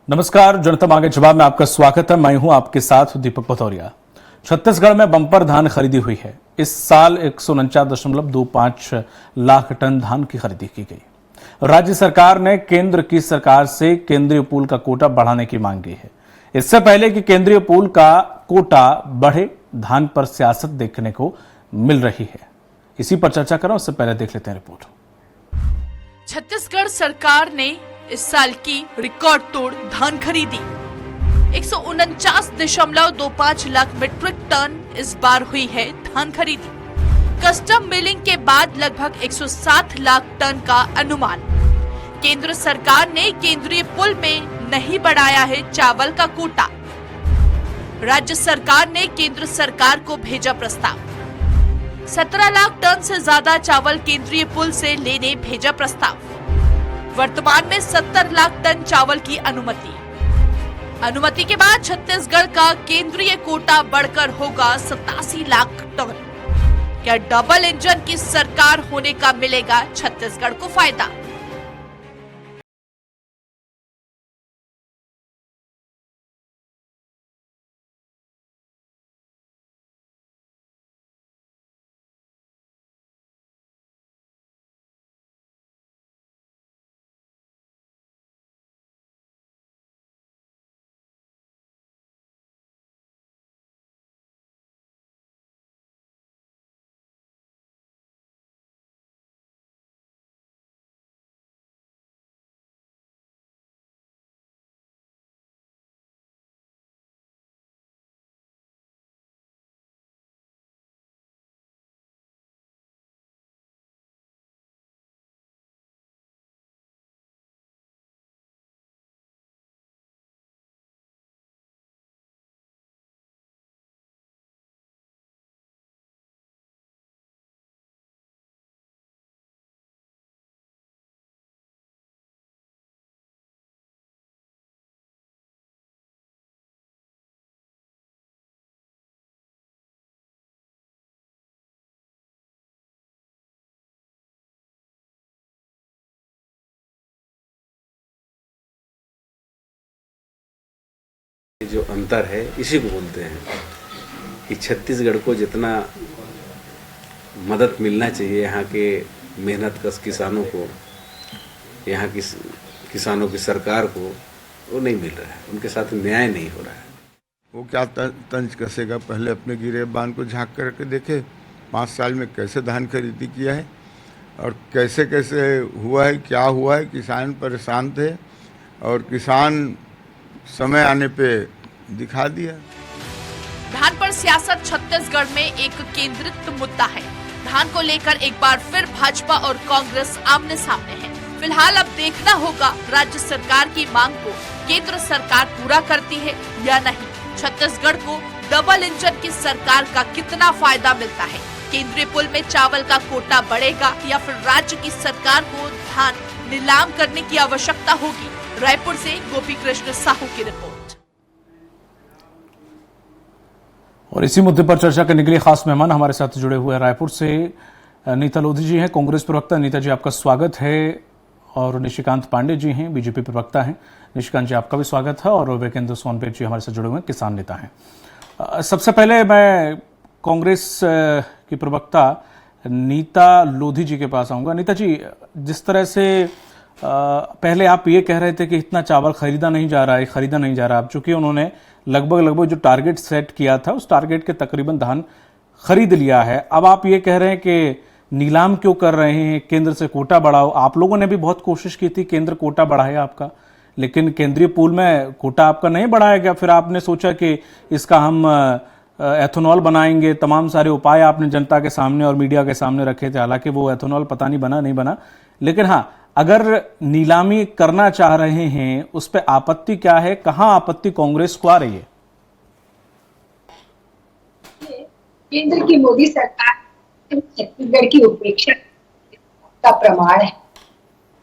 नमस्कार, जनता मांगे जवाब में आपका स्वागत है। मैं हूं आपके साथ दीपक भदौरिया। छत्तीसगढ़ में बम्पर धान खरीदी हुई है। इस साल 149.25 लाख टन धान की खरीदी की गई। राज्य सरकार ने केंद्र की सरकार से केंद्रीय पूल का कोटा बढ़ाने की मांग की है। इससे पहले कि केंद्रीय पूल का कोटा बढ़े, धान पर सियासत देखने को मिल रही है। इसी पर चर्चा करें उससे पहले देख लेते हैं रिपोर्ट। छत्तीसगढ़ सरकार ने इस साल की रिकॉर्ड तोड़ धान खरीदी। 149.25 लाख मीट्रिक टन इस बार हुई है धान खरीदी। कस्टम मिलिंग के बाद लगभग 107 लाख टन का अनुमान। केंद्र सरकार ने केंद्रीय पुल में नहीं बढ़ाया है चावल का कोटा। राज्य सरकार ने केंद्र सरकार को भेजा प्रस्ताव। 17 लाख टन से ज्यादा चावल केंद्रीय पुल से लेने भेजा प्रस्ताव। वर्तमान में 70 लाख टन चावल की अनुमति के बाद छत्तीसगढ़ का केंद्रीय कोटा बढ़कर होगा 87 लाख टन। क्या डबल इंजन की सरकार होने का मिलेगा छत्तीसगढ़ को फायदा? जो अंतर है इसी को बोलते हैं कि छत्तीसगढ़ को जितना मदद मिलना चाहिए यहाँ के मेहनतकश किसानों को, यहाँ की किसानों की सरकार को, वो नहीं मिल रहा है। उनके साथ न्याय नहीं हो रहा है। वो क्या तंज कसेगा? पहले अपने गिरेबान को झांक करके देखे 5 साल में कैसे धान खरीदी किया है और कैसे कैसे हुआ है, क्या हुआ है। किसान परेशान थे और किसान समय आने पे दिखा दिया। धान पर सियासत छत्तीसगढ़ में एक केंद्रित मुद्दा है। धान को लेकर एक बार फिर भाजपा और कांग्रेस आमने सामने है। फिलहाल अब देखना होगा राज्य सरकार की मांग को केंद्र सरकार पूरा करती है या नहीं। छत्तीसगढ़ को डबल इंजन की सरकार का कितना फायदा मिलता है? केंद्रीय पुल में चावल का कोटा बढ़ेगा या फिर राज्य की सरकार को धान नीलाम करने की आवश्यकता होगी? रायपुर से गोपी कृष्ण साहू की रिपोर्ट। और इसी मुद्दे पर चर्चा करने के लिए खास मेहमान हमारे साथ जुड़े हुए हैं। रायपुर से नीता लोधी जी हैं, कांग्रेस प्रवक्ता। नीता जी, आपका स्वागत है। और निशिकांत पांडे जी हैं, बीजेपी प्रवक्ता हैं। निशिकांत जी, आपका भी स्वागत है। और विकेंद्र सोनपेट जी हमारे साथ जुड़े हुए हैं, किसान नेता हैं। सबसे पहले मैं कांग्रेस की प्रवक्ता नीता लोधी जी के पास आऊंगा। नीता जी, जिस तरह से पहले आप ये कह रहे थे कि इतना चावल खरीदा नहीं जा रहा। अब चूंकि उन्होंने लगभग जो टारगेट सेट किया था उस टारगेट के तकरीबन धान खरीद लिया है। अब आप ये कह रहे हैं कि नीलाम क्यों कर रहे हैं, केंद्र से कोटा बढ़ाओ। आप लोगों ने भी बहुत कोशिश की थी, केंद्र कोटा बढ़ाया आपका, लेकिन केंद्रीय पूल में कोटा आपका नहीं बढ़ाया गया। फिर आपने सोचा कि इसका हम एथेनॉल बनाएंगे। तमाम सारे उपाय आपने जनता के सामने और मीडिया के सामने रखे थे। हालांकि वो एथेनॉल पता नहीं बना। लेकिन हाँ, अगर नीलामी करना चाह रहे हैं उस पर आपत्ति क्या है? कहां आपत्ति कांग्रेस को आ रही है? केंद्र की मोदी सरकार छत्तीसगढ़ की उपेक्षा का प्रमाण है।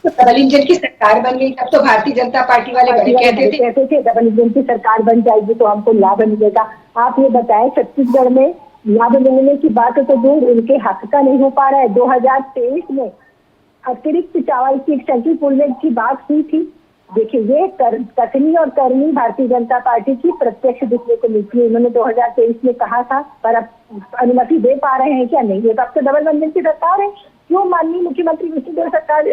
तो डबल इंजन की सरकार बन गई। तब तो भारतीय जनता पार्टी वाले कहते थे डबल इंजन की सरकार बन जाएगी तो हमको लाभ मिलेगा। आप ये बताएं, छत्तीसगढ़ में लाभ मिलने की बात है तो दूर उनके हक का नहीं हो पा रहा है। 2023 में अतिरिक्त चावल की एक सेंट्रल पूल की बात हुई थी देखिए, ये कथनी और करनी भारतीय जनता पार्टी की प्रत्यक्ष दिखने को मिलती है। उन्होंने 2023 में कहा था, पर अब अनुमति दे पा रहे हैं क्या? नहीं। ये तो अब तो डबल मंजिल की सरकार है। क्यों माननीय मुख्यमंत्री विष्णुदेव सरकार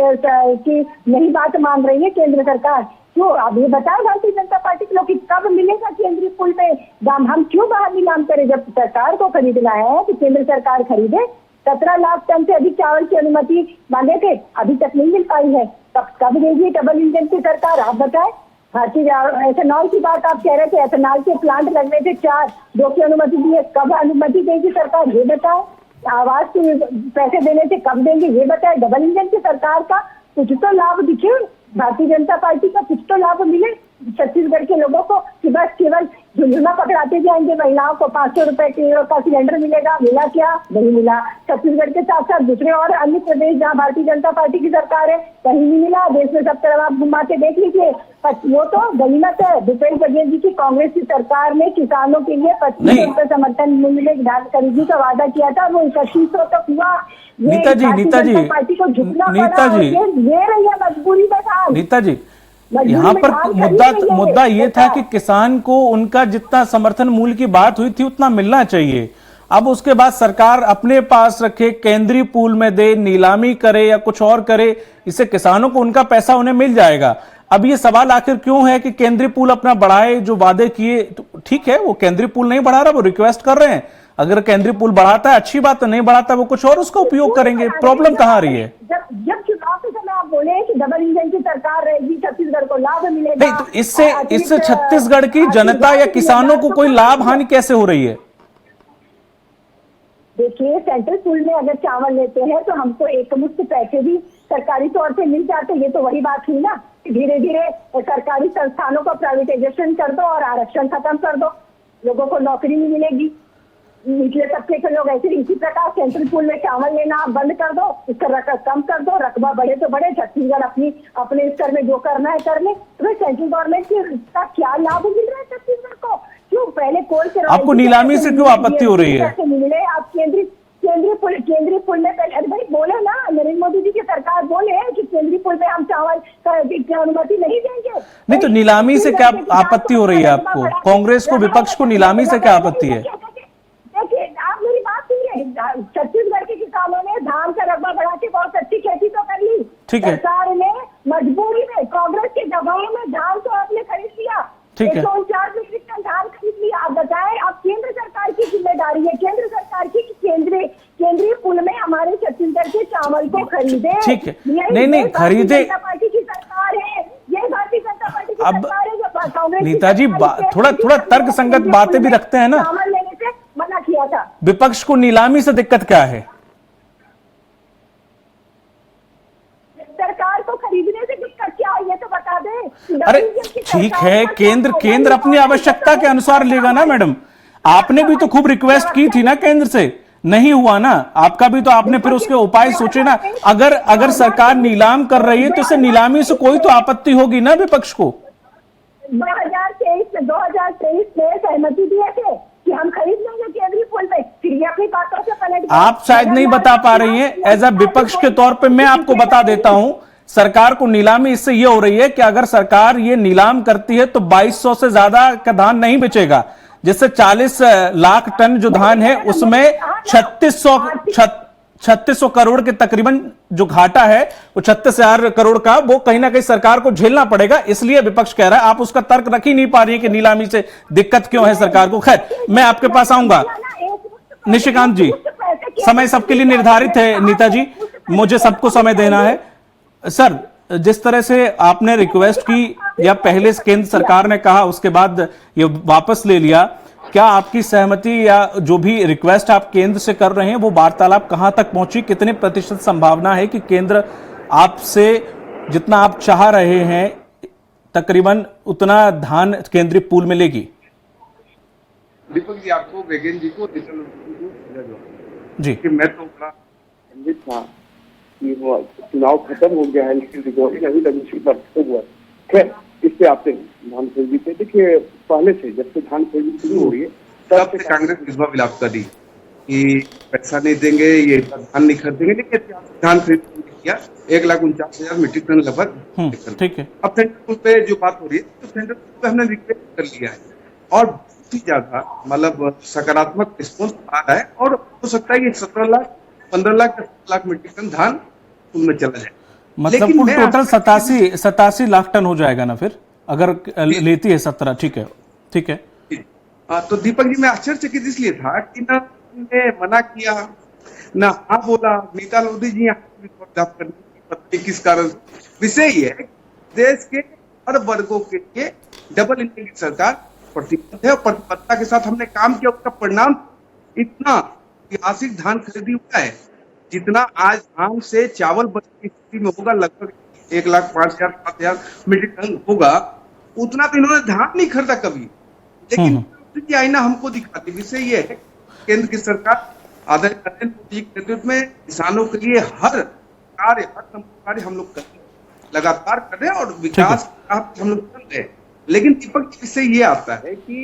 की नहीं बात मान रही है केंद्र सरकार? क्यों? अब ये बताए भारतीय जनता पार्टी के लोग कि कब मिलेगा केंद्रीय पुल में दाम? हम क्यों बाहर नीलाम करें? जब सरकार को खरीदना है तो केंद्र सरकार खरीदे। 17 लाख टन से अधिक चावल की अनुमति मांगे थे, अभी तक नहीं मिल पाई है। कब देगी डबल इंजन की सरकार? आप बताएं। भारतीय एथेनॉल की बात आप कह रहे थे, एथेनॉल के प्लांट लगने थे 4, 2 की अनुमति दी है। कब अनुमति देगी सरकार? ये बताए। आवास के पैसे देने थे, कब देंगे? ये बताए। डबल इंजन की सरकार का कुछ तो लाभ दिखे, भारतीय जनता पार्टी का कुछ तो लाभ मिले छत्तीसगढ़ के लोगों को, कि बस केवल झुंझुना पकड़ाते जाएंगे महिलाओं को। 500 रुपए का सिलेंडर मिलेगा। मिला क्या? नहीं मिला। छत्तीसगढ़ के साथ साथ दूसरे और अन्य प्रदेश जहाँ भारतीय जनता पार्टी की सरकार है, कहीं नहीं मिला। देश में सब तरफ आप घुमा के देख लीजिए। वो तो गनीमत है। भूपेश बघेल जी की कांग्रेस की सरकार ने किसानों के लिए 25 रुपए समर्थन मूल्य धान खरीदी का वादा किया था, वो 2100 तक हुआ। नीता जी पार्टी को झुकना पड़ा। ये रही है मजबूरी का काम। नीता जी, यहाँ पर मुद्दा ये था कि किसान को उनका जितना समर्थन मूल्य की बात हुई थी उतना मिलना चाहिए। अब उसके बाद सरकार अपने पास रखे, केंद्रीय पूल में दे, नीलामी करे या कुछ और करे, इससे किसानों को उनका पैसा उन्हें मिल जाएगा। अब ये सवाल आखिर क्यों है कि केंद्रीय पूल अपना बढ़ाए? जो वादे किए, तो ठीक है, वो केंद्रीय पूल नहीं बढ़ा रहा, वो रिक्वेस्ट कर रहे हैं। अगर केंद्रीय पूल बढ़ाता है अच्छी बात है, नहीं बढ़ाता वो कुछ और उसका उपयोग करेंगे। प्रॉब्लम कहाँ आ रही है? जब चुनाव के समय आप बोले कि डबल इंजन की सरकार रहेगी, छत्तीसगढ़ को लाभ मिलेगा। नहीं, तो इससे छत्तीसगढ़ की जनता या किसानों को कोई लाभ हानि कैसे हो रही है? देखिए, सेंट्रल पूल में अगर चावल लेते हैं तो हमको एकमुश्त पैसे भी सरकारी तौर पे मिल जाते। ये तो वही बात हुई ना, धीरे धीरे सरकारी संस्थानों को प्राइवेटाइजेशन कर दो और आरक्षण खत्म कर दो, लोगों को नौकरी नहीं मिलेगी। निचले तबके के लोग ऐसे इसी प्रकार सेंट्रल पूल में चावल लेना बंद कर दो, इसका रकबा कम कर दो, रकबा बढ़े तो बढ़े, छत्तीसगढ़ अपने स्तर में जो करना है कर ले। तो सेंट्रल गवर्नमेंट का क्या लाभ मिल रहा है छत्तीसगढ़ को? क्यों पहले कोल के आपको नीलामी से क्यों आपत्ति हो रही है? मिले आप केंद्रीय पुल में पहले, अरे भाई बोले ना, नरेंद्र मोदी जी की सरकार बोले कि केंद्रीय पुल में हम चावल की अनुमति नहीं देंगे। नहीं, तो नीलामी से क्या आपत्ति हो रही है आपको? कांग्रेस को, विपक्ष को नीलामी से क्या आपत्ति है? देखिए, आप मेरी बात सुनिए। छत्तीसगढ़ के किसानों ने धान का रकबा बढ़ा के बहुत अच्छी खेती तो कर ली। ठीक है। सरकार ने मजबूरी में कांग्रेस के दबाव में धान तो आपने खरीद लिया। ठीक है। 149 मीट्रिक टन धान खरीद लिया। आप बताएं, अब केंद्र सरकार की जिम्मेदारी है, केंद्र सरकार की केंद्रीय पुल में हमारे छत्तीसगढ़ के चावल को खरीदे। ठीक है। नहीं खरीदे। पार्टी की सरकार है, ये भारतीय जनता पार्टी की सरकार है जो कांग्रेस। नीता जी, थोड़ा तर्क संगत बातें भी रखते हैं ना। चावल लेने से मना किया था। विपक्ष को नीलामी से दिक्कत क्या है? सरकार को खरीदने से दिक्कत क्या है, ये तो बता दें। अरे ठीक है, केंद्र अपनी आवश्यकता के अनुसार लेगा ना मैडम। आपने भी तो खूब रिक्वेस्ट की थी ना केंद्र से, नहीं हुआ ना आपका भी, तो आपने फिर उसके उपाय सोचे ना। अगर सरकार नीलाम कर रही है तो इसे नीलामी से कोई तो आपत्ति होगी ना विपक्ष को। 2023 में सहमति दिए थे कि हम खरीद लेंगे केंद्रीय पुल में, फिर ये अपनी बातों से पलट। आप शायद नहीं बता पा रही हैं। एज अ विपक्ष के तौर पे मैं आपको बता देता हूं, सरकार को नीलामी इससे ये हो रही है कि अगर सरकार ये नीलाम करती है तो 2200 से ज्यादा का धान नहीं बेचेगा, जिससे 40 लाख टन जो धान है उसमें 3600 करोड़ के तकरीबन जो घाटा है वो 36,000 करोड़ का, वो कहीं ना कहीं सरकार को झेलना पड़ेगा। इसलिए विपक्ष कह रहा है। आप उसका तर्क रख ही नहीं पा रही है कि नीलामी से दिक्कत क्यों है सरकार को। खैर, मैं आपके पास आऊंगा। निशिकांत जी, समय सबके लिए निर्धारित है। नीता जी, मुझे सबको समय देना है। सर, जिस तरह से आपने रिक्वेस्ट की या पहले केंद्र सरकार ने कहा, उसके बाद ये वापस ले लिया, क्या आपकी सहमति या जो भी रिक्वेस्ट आप केंद्र से कर रहे हैं वो वार्तालाप कहां तक पहुंची? कितने प्रतिशत संभावना है कि केंद्र आपसे जितना आप चाह रहे हैं तकरीबन उतना धान केंद्रीय पूल में लेगी? दीपक जी, आपको वेगेन जी को जी कि मैं तो बड़ा संदिग्ध था कि वो चुनाव खत्म हो गया है, लेकिन रिकॉर्डिंग अभी लगी हुआ। खैर, इस पे आपसे धान खरीदी पे देखिए, पहले से जब से धान खरीदी शुरू हो रही है तब से कांग्रेस विधवा विलाप कर दी कि पैसा नहीं देंगे, ये धान नहीं खरीदेंगे, लेकिन धान खरीद किया 1,49,000 मीट्रिक टन लगभग। ठीक है। अब सेंट्रल पुल पे जो बात हो रही है तो सेंट्रल पुल पे हमने रिक्वेस्ट कर लिया है और बहुत ही ज्यादा मतलब सकारात्मक रिस्पॉन्स आ रहा है और हो सकता है कि 17 लाख 15 लाख 10 लाख मीट्रिक टन धान पुल में चला जाए। मतलब कुल टोटल 87 लाख टन हो जाएगा ना फिर, अगर लेती है 17। ठीक है, ठीक है। तो दीपक जी मैं आश्चर्यचकित इसलिए था कि ना ने मना किया ना हाँ बोला। नीता लोधी जी यहाँ करने किस कारण, विषय ये है देश के हर वर्गों के लिए डबल इंजन की सरकार प्रतिबद्ध है और प्रतिबद्धता के साथ हमने काम किया। उसका परिणाम इतना ऐतिहासिक धान खरीदी हुआ है जितना आज आम से चावल की स्थिति में होगा, लगभग 1,05,000 मीट्रिक टन होगा, उतना तो इन्होंने धान नहीं खरीदा कभी। लेकिन की आईना हमको दिखाती। विषय ये है केंद्र की सरकार आदरणीय नरेंद्र मोदी के नेतृत्व में किसानों के लिए हर कार्य हम लोग कर रहे हैं, लगातार कर रहे हैं और विकास हम लोग कर रहे हैं। लेकिन दीपक जी से ये आता है कि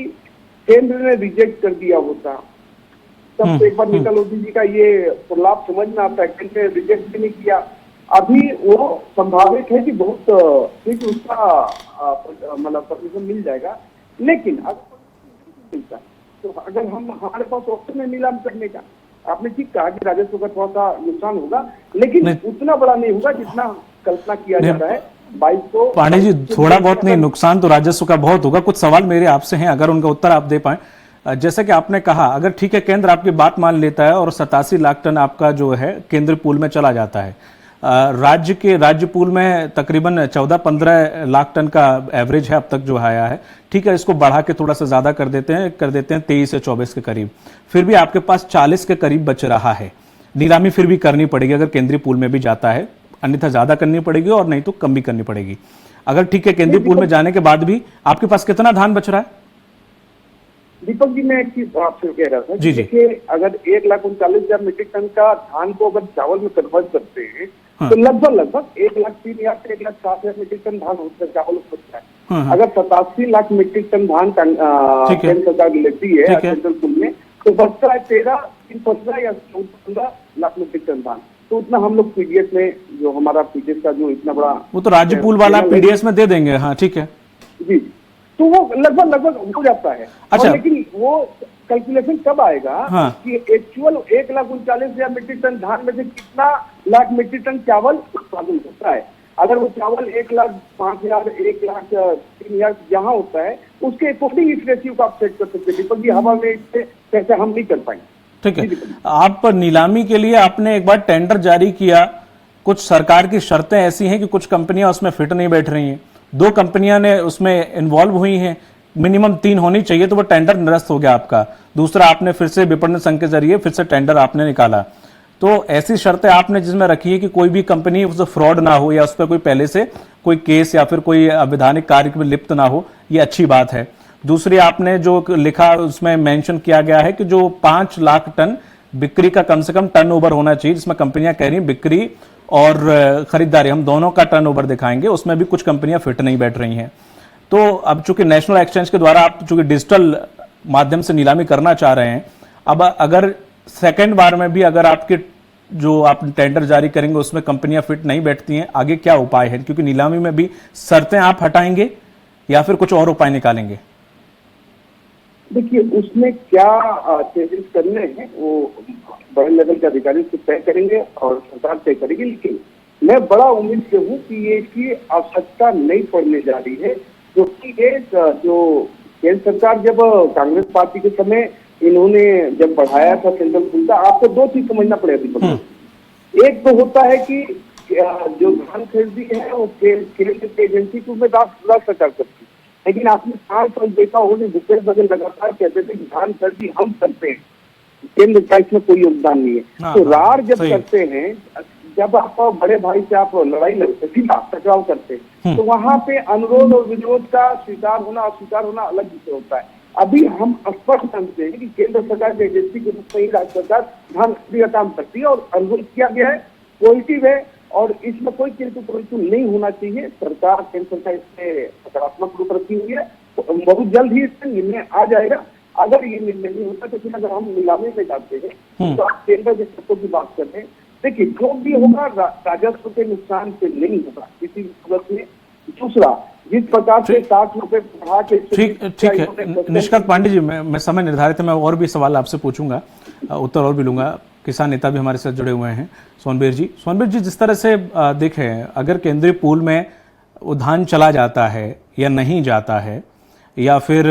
केंद्र ने रिजेक्ट कर दिया होता तब तो एक बार नीता लोधी जी का ये प्रलाप समझ में आता है। केंद्र ने रिजेक्ट भी नहीं किया। अभी वो संभावित है कि बहुत ठीक उसका मतलब परमिशन मिल जाएगा। लेकिन अगर मिलता तो अगर हमारे पास ऑप्शन है नीलाम करने का, आपने ठीक कहा कि राजस्व का थोड़ा सा नुकसान होगा लेकिन उतना बड़ा नहीं होगा जितना कल्पना किया जाता है। 2200 पांडे जी थोड़ा बहुत नहीं, नुकसान तो राजस्व का बहुत होगा। कुछ सवाल मेरे आपसे हैं, अगर उनका उत्तर आप दे पाए। जैसे कि आपने कहा, अगर ठीक है केंद्र आपकी बात मान लेता है और 87 लाख टन आपका जो है केंद्र पूल में चला जाता है, राज्य पूल में तकरीबन 14-15 लाख टन का एवरेज है अब तक जो आया है। ठीक है, इसको बढ़ा के थोड़ा सा ज्यादा कर देते हैं 23 या 24 के करीब, फिर भी आपके पास 40 के करीब बच रहा है। नीलामी फिर भी करनी पड़ेगी अगर केंद्रीय पूल में भी जाता है, अन्यथा ज्यादा करनी पड़ेगी और नहीं तो कम भी करनी पड़ेगी। अगर ठीक है केंद्रीय पूल में जाने के बाद भी आपके पास कितना धान बच रहा है? दीपक जी मैं एक चीज आपसे कह रहा था, जी देखिए अगर 1,39,000 मीट्रिक टन का धान को अगर चावल में कन्वर्ट करते हैं तो लगभग 1,03,000 से 1,07,000 मीट्रिक टन धान होता है, चावल होता है। अगर 87 लाख मीट्रिक टन धान केंद्र सरकार लेती है सेंट्रल पूल में तो बचता है 13 या 14-15 लाख मीट्रिक टन धान। तो उतना हम लोग पीडीएस में जो हमारा पीडीएस का जो इतना बड़ा वो तो राज्य पूल वाला पीडीएस में दे देंगे। हाँ ठीक है जी, तो वो लगभग हो जाता है। अच्छा, लेकिन वो कैलकुलेशन कब आएगा कि एक्चुअल 1,39,000 मीट्रिक टन धान में से कितना लाख मीट्रिक टन चावल उत्पादन होता है। अगर वो चावल 1,05,000 1,03,000 जहाँ होता है उसके अकॉर्डिंग इस रेशियो को आप सेट कर सकते हैं। दीपक जी हवा में इससे कैसे हम नहीं कर पाएंगे। ठीक है, आप नीलामी के लिए आपने एक बार टेंडर जारी किया, कुछ सरकार की शर्तें ऐसी हैं कि कुछ कंपनियां उसमें फिट नहीं बैठ रही हैं, 2 कंपनियां ने उसमें इन्वॉल्व हुई हैं, मिनिमम 3 होनी चाहिए, तो वो टेंडर निरस्त हो गया आपका। दूसरा आपने फिर से विपणन संघ के जरिए फिर से टेंडर आपने निकाला। तो ऐसी शर्तें आपने जिसमें रखी है कि कोई भी कंपनी उससे फ्रॉड ना हो या उस पर कोई पहले से कोई केस या फिर कोई अवैधानिक कार्य में लिप्त ना हो, ये अच्छी बात है। दूसरी आपने जो लिखा उसमें मेंशन किया गया है कि जो 5 लाख टन बिक्री का कम से कम टर्नओवर होना चाहिए, जिसमें कंपनियां कह रही हैं बिक्री और खरीदारी हम दोनों का टर्नओवर दिखाएंगे, उसमें भी कुछ कंपनियां फिट नहीं बैठ रही हैं। तो अब चूंकि नेशनल एक्सचेंज के द्वारा आप चूंकि डिजिटल माध्यम से नीलामी करना चाह रहे हैं, अब अगर सेकेंड बार में भी अगर आपके जो आप टेंडर जारी करेंगे उसमें कंपनियां फिट नहीं बैठती हैं, आगे क्या उपाय है? क्योंकि नीलामी में भी शर्तें आप हटाएंगे या फिर कुछ और उपाय निकालेंगे? देखिए उसमें क्या चेंजेस करने हैं वो बड़े लेवल के अधिकारी से तय करेंगे और सरकार तय करेगी। लेकिन मैं बड़ा उम्मीद से हूँ कि ये इसकी आवश्यकता नहीं पड़ने जा रही है, क्योंकि जो केंद्र सरकार जब कांग्रेस पार्टी के समय इन्होंने जब बढ़ाया था सेंट्रल पूल का, आपको 2 चीज समझना पड़ेगा। एक तो होता है कि जो धान खरीदी है वो केंद्र एजेंसी को में राज्य सरकार करती है, लेकिन आपने 5 साल देखा होगा भूपेश बघेल लगातार कहते थे कि धान खरीदी हम करते हैं, केंद्र का इसमें कोई योगदान नहीं है। तो रार जब करते हैं, जब आप बड़े भाई से आप लड़ाई लड़ते सीधा टकराव करते हैं, तो वहां पे अनुरोध और विरोध का स्वीकार होना अस्वीकार होना अलग विषय होता है। अभी हम स्पष्ट समझते हैं कि केंद्र सरकार की एजेंसी के रूप में ही राज्य सरकार धान खरीदी का काम करती है और अनुरोध किया गया है, पॉजिटिव है और इसमें कोई किंतु नहीं होना चाहिए। सरकार केंद्र सरकार इसमें सकारात्मक रूप रखी हुई है, बहुत जल्द ही इसमें निर्णय आ जाएगा। अगर ये निर्णय नहीं होता तो फिर अगर हम नीलामी में जाते हैं तो आप केंद्र के शर्तों की बात करते हैं देखिए जो भी होगा राजस्व के नुकसान से नहीं होगा किसी भी सूरत में। दूसरा, जिस प्रकार से 60 रुपए बढ़ा के ठीक है निष्कांत पांडे जी, मैं समय निर्धारित है, मैं और भी सवाल आपसे पूछूंगा, उत्तर और भी लूंगा। किसान नेता भी हमारे साथ जुड़े हुए हैं, सोनबीर जी, जिस तरह से देखें, अगर केंद्रीय पूल में वो धान चला जाता है या नहीं जाता है, या फिर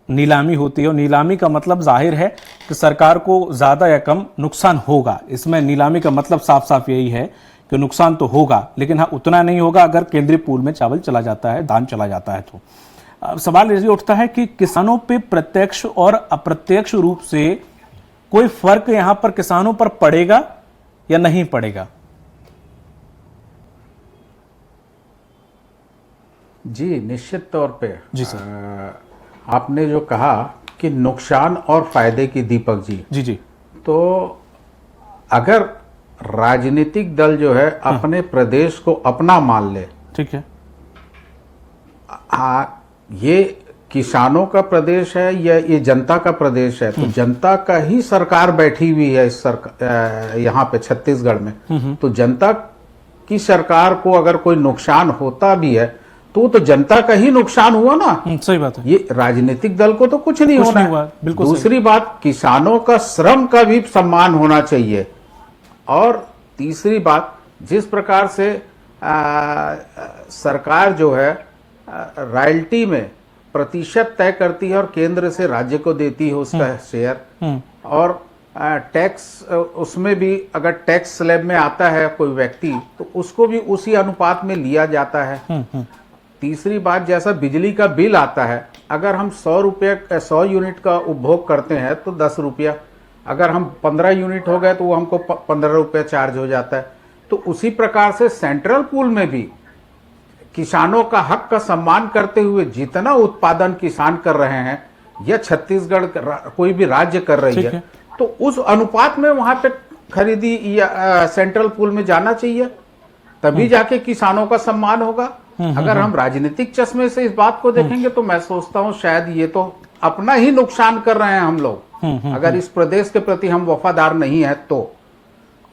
नीलामी होती है, और नीलामी का मतलब जाहिर है कि सरकार को ज्यादा या कम नुकसान होगा। इसमें नीलामी का मतलब साफ साफ यही है कि नुकसान तो होगा, लेकिन हाँ उतना नहीं होगा अगर केंद्रीय पूल में चावल चला जाता है, धान चला जाता है। तो सवाल ये उठता है कि किसानों पे प्रत्यक्ष और अप्रत्यक्ष रूप से कोई फर्क यहां पर किसानों पर पड़ेगा या नहीं पड़ेगा? जी निश्चित तौर पे। जी सर। आपने जो कहा कि नुकसान और फायदे की, दीपक जी जी, तो अगर राजनीतिक दल जो है अपने प्रदेश को अपना मान ले, ठीक है, ये किसानों का प्रदेश है या ये जनता का प्रदेश है, तो जनता का ही सरकार बैठी हुई है इस यहाँ पे छत्तीसगढ़ में, तो जनता की सरकार को अगर कोई नुकसान होता भी है तो जनता का ही नुकसान हुआ ना। सही बात है। ये राजनीतिक दल को तो कुछ नहीं होना। बिल्कुल। दूसरी बात, किसानों का श्रम का भी सम्मान होना चाहिए। और तीसरी बात, जिस प्रकार से सरकार जो है रॉयल्टी में प्रतिशत तय करती है और केंद्र से राज्य को देती है उसका शेयर, और टैक्स उसमें भी अगर टैक्स स्लैब में आता है कोई व्यक्ति तो उसको भी उसी अनुपात में लिया जाता है। तीसरी बात, जैसा बिजली का बिल आता है, अगर हम 100 यूनिट का उपभोग करते हैं तो 10 रुपया, अगर हम 15 यूनिट हो गए तो वो हमको 15 रुपया चार्ज हो जाता है। तो उसी प्रकार से सेंट्रल पूल में भी किसानों का हक का सम्मान करते हुए जितना उत्पादन किसान कर रहे हैं या छत्तीसगढ़ कोई भी राज्य कर रही है, तो उस अनुपात में वहां पे खरीदी या सेंट्रल पूल में जाना चाहिए, तभी जाके किसानों का सम्मान होगा। अगर हम राजनीतिक चश्मे से इस बात को देखेंगे तो मैं सोचता हूं शायद ये तो अपना ही नुकसान कर रहे हैं हम लोग, अगर इस प्रदेश के प्रति हम वफादार नहीं है तो।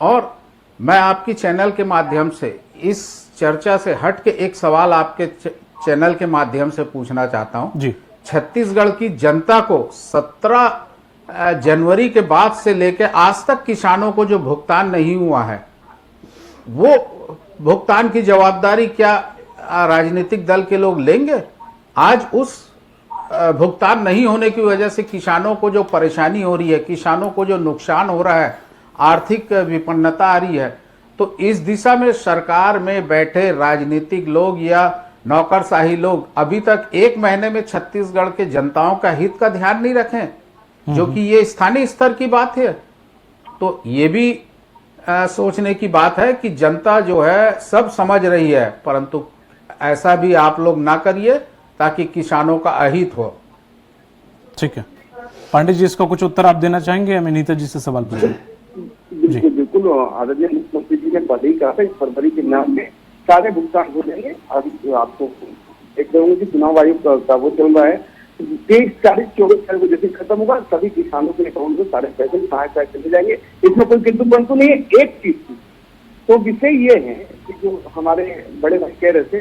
और मैं आपकी चैनल के माध्यम से इस चर्चा से हट के एक सवाल आपके चैनल के माध्यम से पूछना चाहता हूं जी। छत्तीसगढ़ की जनता को 17 जनवरी के बाद से लेकर आज तक किसानों को जो भुगतान नहीं हुआ है, वो भुगतान की जवाबदारी क्या राजनीतिक दल के लोग लेंगे? आज उस भुगतान नहीं होने की वजह से किसानों को जो परेशानी हो रही है, किसानों को जो नुकसान हो रहा है, आर्थिक विपन्नता आ रही है, तो इस दिशा में सरकार में बैठे राजनीतिक लोग या नौकरशाही लोग अभी तक 1 महीने में छत्तीसगढ़ के जनताओं का हित का ध्यान नहीं रखें, जो कि ये स्थानीय स्तर की बात है। तो ये भी सोचने की बात है कि जनता जो है सब समझ रही है, परंतु ऐसा भी आप लोग ना करिए ताकि किसानों का अहित हो। ठीक है पांडे जी, इसका कुछ उत्तर आप देना चाहेंगे? हमें नीता जी से सवाल पूछें। बिल्कुल बिल्कुल, आदरणीय मुख्यमंत्री जी ने पहले ही कहा था, इस फरवरी के नाम में सारे भुगतान हो जाएंगे। अभी आपको एक करूंगा कि चुनाव आयोग का वो चल रहा है, 23, 40, 24 तारीख को जैसे खत्म होगा सभी किसानों के अकाउंट में सारे पैसे सहायता चले जाएंगे। इसमें कोई किंतु परंतु नहीं है। एक चीज की तो विषय ये है कि जो हमारे बड़े भाई कह रहे थे,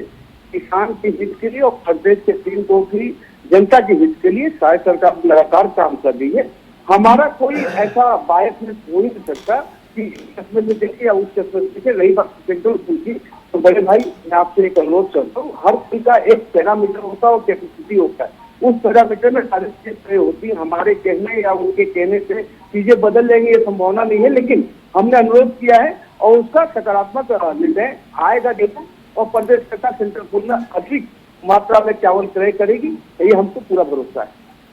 किसान के हित के लिए और प्रदेश के 3 करोड़ की जनता के हित के लिए शायद सरकार लगातार काम कर रही है। हमारा कोई ऐसा बायसनेस हो ही नहीं सकता कि चश्मे में देखे या उस चश्मे में देखे। रही बात सेंट्रल पूल की, तो बड़े भाई मैं आपसे एक अनुरोध करता हूँ, हर कोई का एक पैरामीटर होता है और कैपेसिटी होता है, उस पैरामीटर में सारी चीजें होती है। हमारे कहने या उनके कहने से चीजें बदल जाएंगी ये संभावना नहीं है, लेकिन हमने अनुरोध किया है और उसका सकारात्मक निर्णय आएगा देखो, और प्रदेश सरकार सेंट्रल पूल में अधिक मात्रा में चावल क्रय करेगी, ये हमको पूरा भरोसा है।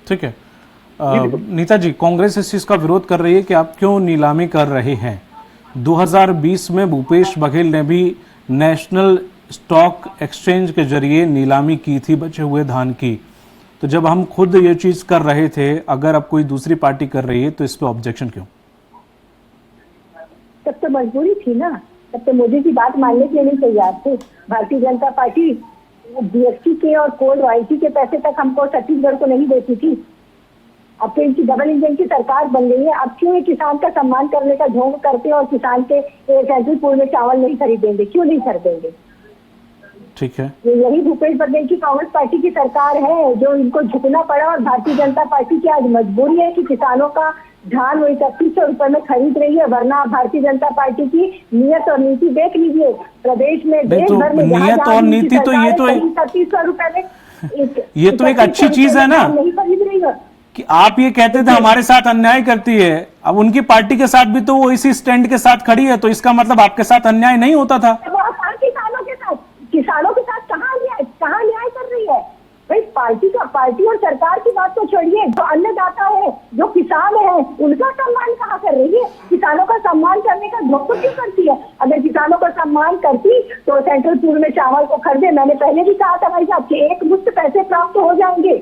ठीक है नीता जी, कांग्रेस इस चीज का विरोध कर रही है कि आप क्यों नीलामी कर रहे हैं। 2020 में भूपेश बघेल ने भी नेशनल स्टॉक एक्सचेंज के जरिए नीलामी की थी बचे हुए धान की, तो जब हम खुद ये चीज कर रहे थे, अगर अब कोई दूसरी पार्टी कर रही है तो इस पे ऑब्जेक्शन क्यों? तब तो मजबूरी थी ना, तब तो मोदी की बात मानने के लिए नहीं तैयार थे। भारतीय जनता पार्टी जीएसटी के और कोल रॉयल्टी के पैसे तक हमको छत्तीसगढ़ को नहीं देती थी। अब तो इनकी डबल इंजन की सरकार बन गई है, अब क्यों ये किसान का सम्मान करने का ढोंग करते हैं और किसान के सेंट्रल पूल में चावल नहीं खरीदेंगे, क्यों नहीं खरीदेंगे? ठीक है, ये यही भूपेश बघेल की कांग्रेस पार्टी की सरकार है जो इनको झुकना पड़ा, और भारतीय जनता पार्टी की आज मजबूरी है कि किसानों का धान वो 3100 रुपए में खरीद रही है, वरना आप भारतीय जनता पार्टी की नियत और नीति देख लीजिए, प्रदेश में देश भर में नियत और नीति तो ये तो 3100 रुपए में ये तो एक अच्छी चीज है ना नहीं खरीद रही है। कि आप ये कहते थे हमारे साथ अन्याय करती है, अब उनकी पार्टी के साथ भी तो वो इसी स्टैंड के साथ खड़ी है, तो इसका मतलब आपके साथ अन्याय नहीं होता था। वो किसानों के साथ कहाँ न्याय कर रही है भाई? पार्टी और सरकार की बात तो छोड़िए, जो अन्नदाता है, जो किसान है, उनका सम्मान कहाँ कर रही है? किसानों का सम्मान करने का ढोंग क्यों करती है? अगर किसानों का सम्मान करती तो सेंट्रल पूल में चावल को खरीदे। मैंने पहले भी कहा था भाई साहब कि एक मुश्त पैसे प्राप्त हो जाजाएंगे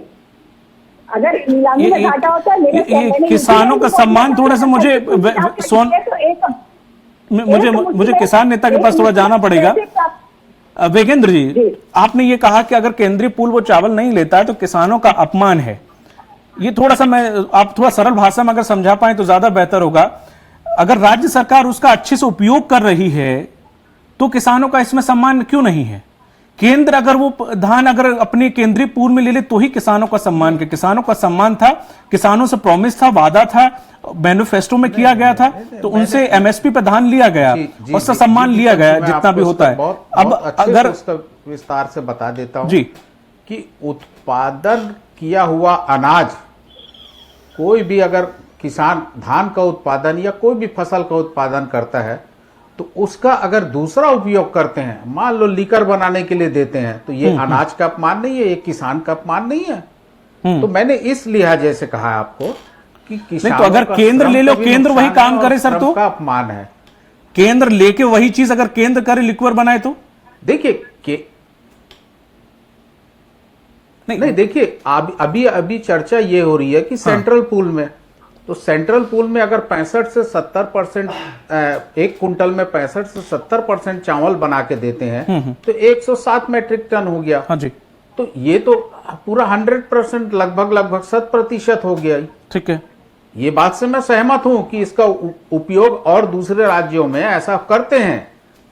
अगर नीलामी में घाटा होता है। किसानों का सम्मान थोड़ा सा मुझे किसान नेता के पास थोड़ा जाना पड़ेगा। वेगेंद्र जी, आपने ये कहा कि अगर केंद्रीय पूल वो चावल नहीं लेता है तो किसानों का अपमान है। ये थोड़ा सा आप थोड़ा सरल भाषा में अगर समझा पाए तो ज्यादा बेहतर होगा। अगर राज्य सरकार उसका अच्छे से उपयोग कर रही है तो किसानों का इसमें सम्मान क्यों नहीं है? केंद्र अगर वो धान अगर अपने केंद्रीय पूल में ले ले तो ही किसानों का सम्मान के किसानों का सम्मान था, किसानों से प्रॉमिस था, वादा था, मैनिफेस्टो में किया गया था, तो उनसे एमएसपी पे धान लिया गया, उसका सम्मान लिया गया जितना भी होता है। अब अगर उसका विस्तार से बता देता हूं जी कि उत्पादन किया हुआ अनाज, कोई भी अगर किसान धान का उत्पादन या कोई भी फसल का उत्पादन करता है तो उसका अगर दूसरा उपयोग करते हैं, मान लो लीकर बनाने के लिए देते हैं, तो ये अनाज का अपमान नहीं है, ये किसान का अपमान नहीं है। तो मैंने इस लिहाजे से कहा आपको कि किसान तो अगर केंद्र ले लो, केंद्र वही काम करे सर, तो का अपमान है। केंद्र लेके वही चीज अगर केंद्र करे, लिक्वर बनाए तो देखिए नहीं देखिए अभी चर्चा ये हो रही है कि सेंट्रल पूल में, तो सेंट्रल पूल में अगर 65 से 70% एक कुंटल में 65 से 70% चावल बना के देते हैं तो 107 मैट्रिक टन हो गया। हाँ जी, तो ये तो पूरा 100% लगभग 100% हो गया। ठीक है, ये बात से मैं सहमत हूं कि इसका उपयोग और दूसरे राज्यों में ऐसा करते हैं,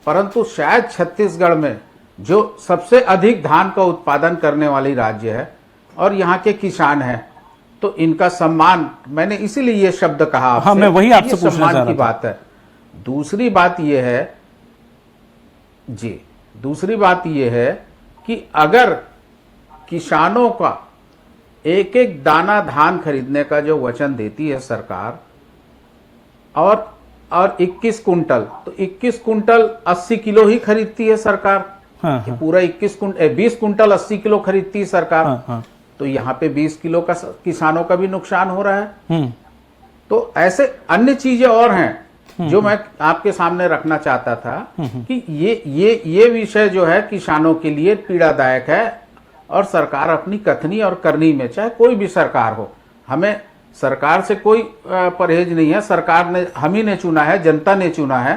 परंतु शायद छत्तीसगढ़ में जो सबसे अधिक धान का उत्पादन करने वाली राज्य है और यहाँ के किसान हैं, तो इनका सम्मान, मैंने इसीलिए ये शब्द कहा आपसे। हाँ, मैं वही आपसे पूछना चाह रहा था। की बात है। दूसरी बात ये है कि अगर किसानों का एक एक दाना धान खरीदने का जो वचन देती है सरकार, और 21 कुंटल, तो 21 कुंटल 80 किलो ही खरीदती है सरकार। हाँ। पूरा 20 कुंटल 80 किलो खरीदती है सरकार। हाँ। तो यहाँ पे 20 किलो का किसानों का भी नुकसान हो रहा है। तो ऐसे अन्य चीजें और हैं जो मैं आपके सामने रखना चाहता था कि ये विषय जो है किसानों के लिए पीड़ादायक है, और सरकार अपनी कथनी और करनी में, चाहे कोई भी सरकार हो, हमें सरकार से कोई परहेज नहीं है। सरकार ने हम ही ने चुना है, जनता ने चुना है,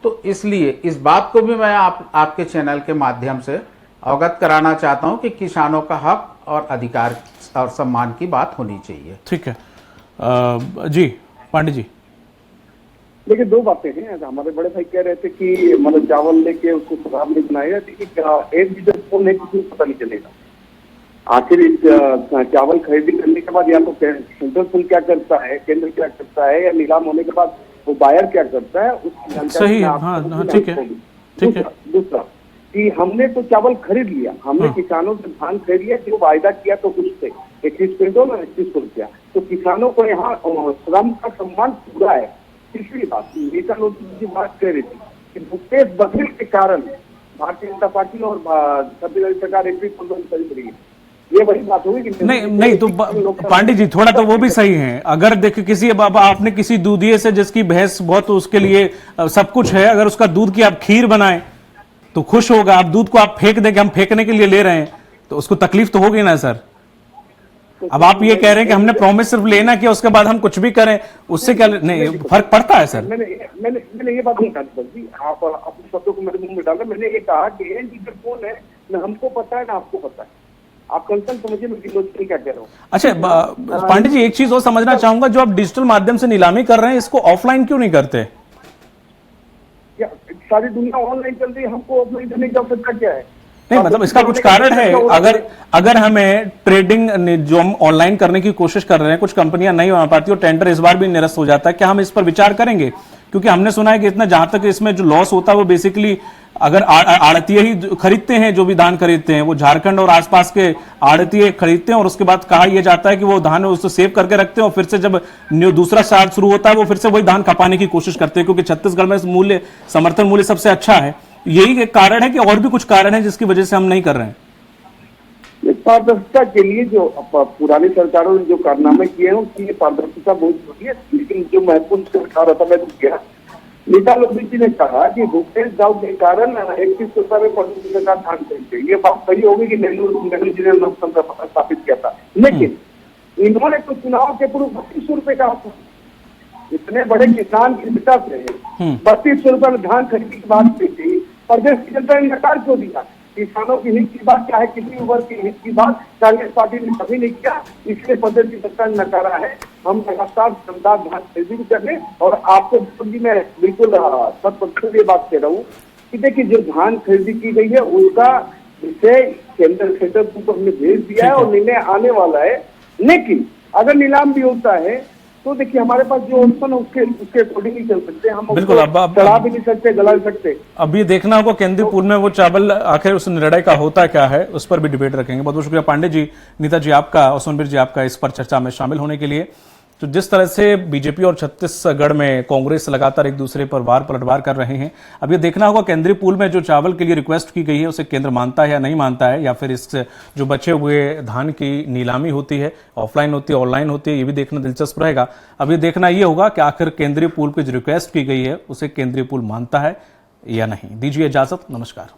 तो इसलिए इस बात को भी मैं आपके चैनल के माध्यम से अवगत कराना चाहता हूं कि किसानों का हक और अधिकार और सम्मान की बात होनी चाहिए। ठीक है जी पांडे जी। देखिए, दो बातें हैं। हमारे बड़े भाई कह रहे थे कि मतलब चावल लेके उसको खराब नहीं बनाएगा। देखिए, एक लीटर फोन है, किसी को पता नहीं चलेगा। आखिर इस चावल खरीदी करने के बाद या तो सेंट्रल पूल क्या करता है, केंद्र क्या करता है, या नीलाम होने के बाद वो बायर क्या करता है, उसकी जानकारी ठीक है। दूसरा कि हमने तो चावल खरीद लिया, हमने किसानों से धान खरीद लिया, जो वायदा किया तो उससे 21 क्विंटल और 21 रुपया, तो किसानों को यहाँ श्रम का सम्मान पूरा है। तीसरी बात, नीता नोटिस की बात कह रही थी कि भूपेश बघेल के कारण भारतीय जनता पार्टी और छत्तीसगढ़ सरकार एक भी खरीद रही है। ये वही बात होगी कि नहीं तो पांडे जी थोड़ा तो वो भी सही है। अगर देखिए किसी आपने किसी दूधिये से जिसकी भैंस बहुत उसके लिए सब कुछ है, अगर उसका दूध की आप खीर बनाए तो खुश होगा। आप दूध को आप फेंक देंगे, हम फेंकने के लिए ले रहे हैं, तो उसको तकलीफ तो होगी ना सर। अब आप ये कह रहे हैं कि हमने प्रॉमिस सिर्फ लेना किया, उसके बाद हम कुछ भी करें, उससे क्या नहीं फर्क पड़ता है सर। मैंने ये बात नहीं कही, आप अपने शब्दों को मेरे मुंह में डाला। मैंने ये कहा कि एंड यूजर कौन है, ना हमको पता है ना आपको पता है। आप कंसर्न समझिए मैं लॉजिकली क्या कह रहा हूँ। अच्छा पांडे जी, एक चीज और समझना चाहूंगा, जो आप डिजिटल माध्यम से नीलामी कर रहे हैं, इसको ऑफलाइन क्यों नहीं करते? क्या सारी दुनिया ऑनलाइन चल रही है, हमको ऑफलाइन करने की आवश्यकता क्या है? नहीं मतलब इसका कुछ कारण है। अगर हमें ट्रेडिंग जो हम ऑनलाइन करने की कोशिश कर रहे हैं, कुछ कंपनियां नहीं बना पाती और टेंडर इस बार भी निरस्त हो जाता है, क्या हम इस पर विचार करेंगे? क्योंकि हमने सुना है कि इतना, जहां तक इसमें जो लॉस होता है वो बेसिकली अगर आड़तीय ही खरीदते हैं, जो भी धान खरीदते हैं वो झारखंड और आसपास के आड़तीय खरीदते हैं और उसके बाद कहा यह जाता है कि वो धान उसको सेव करके रखते हैं और फिर से जब दूसरा साल शुरू होता है वो फिर से वही धान खपाने की कोशिश करते हैं, क्योंकि छत्तीसगढ़ में मूल्य, समर्थन मूल्य सबसे अच्छा है। यही एक कारण है कि और भी कुछ कारण है जिसकी वजह से हम नहीं कर रहे हैं? पारदर्शिता के लिए जो पुरानी सरकारों ने जो कारनामे किए हैं उसकी पारदर्शिता बहुत जरूरी है, लेकिन जो महत्वपूर्ण सरकार था मैं गया नीता लोधी जी ने कहा कि भूपेश दाऊ के कारण 31 रुपए में 35 रुपए का धान खरीदते। ये बात सही होगी कि नेहरू जी ने लोकतंत्र स्थापित किया था, लेकिन इन्होंने तो चुनाव के पूर्व 32 रुपए का, इतने बड़े किसान की पिता से 32 रुपए में धान खरीदने की बात की थी, प्रदेश की जनता ने नकार क्यों दिया? किसानों की हित की बात, चाहे किसी वर्ग की हित की बात कांग्रेस पार्टी ने कभी नहीं किया, इसलिए प्रदेश की सरकार ने नकारा है। हम लगातार शानदार धान खरीदी भी कर रहे और आपको मैं बिल्कुल 100% ये बात कह रहा हूँ कि देखिए जो धान खरीदी की गई है उसका विषय केंद्र सेंटर को हमने भेज दिया है और निर्णय आने वाला है। लेकिन अगर नीलाम भी होता है तो देखिए हमारे पास जो ऑप्शन है उसके अकॉर्डिंग ही चल सकते हैं, हम बिल्कुल चढ़ा भी नहीं सकते, गला भी सकते। अब ये देखना होगा केंद्रीय पूल में वो चावल आखिर उस निर्णय का होता क्या है, उस पर भी डिबेट रखेंगे। बहुत बहुत शुक्रिया पांडे जी, नीता जी आपका और सोनबीर जी आपका इस पर चर्चा में शामिल होने के लिए। तो जिस तरह से बीजेपी और छत्तीसगढ़ में कांग्रेस लगातार एक दूसरे पर वार पलटवार कर रहे हैं, अब ये देखना होगा केंद्रीय पूल में जो चावल के लिए रिक्वेस्ट की गई है उसे केंद्र मानता है या नहीं मानता है, या फिर इस जो बचे हुए धान की नीलामी होती है ऑफलाइन होती है ऑनलाइन होती है, ये भी देखना दिलचस्प रहेगा। अब ये देखना ये होगा कि आखिर केंद्रीय पूल की जो रिक्वेस्ट की गई है उसे केंद्रीय पूल मानता है या नहीं। दीजिए इजाजत, नमस्कार।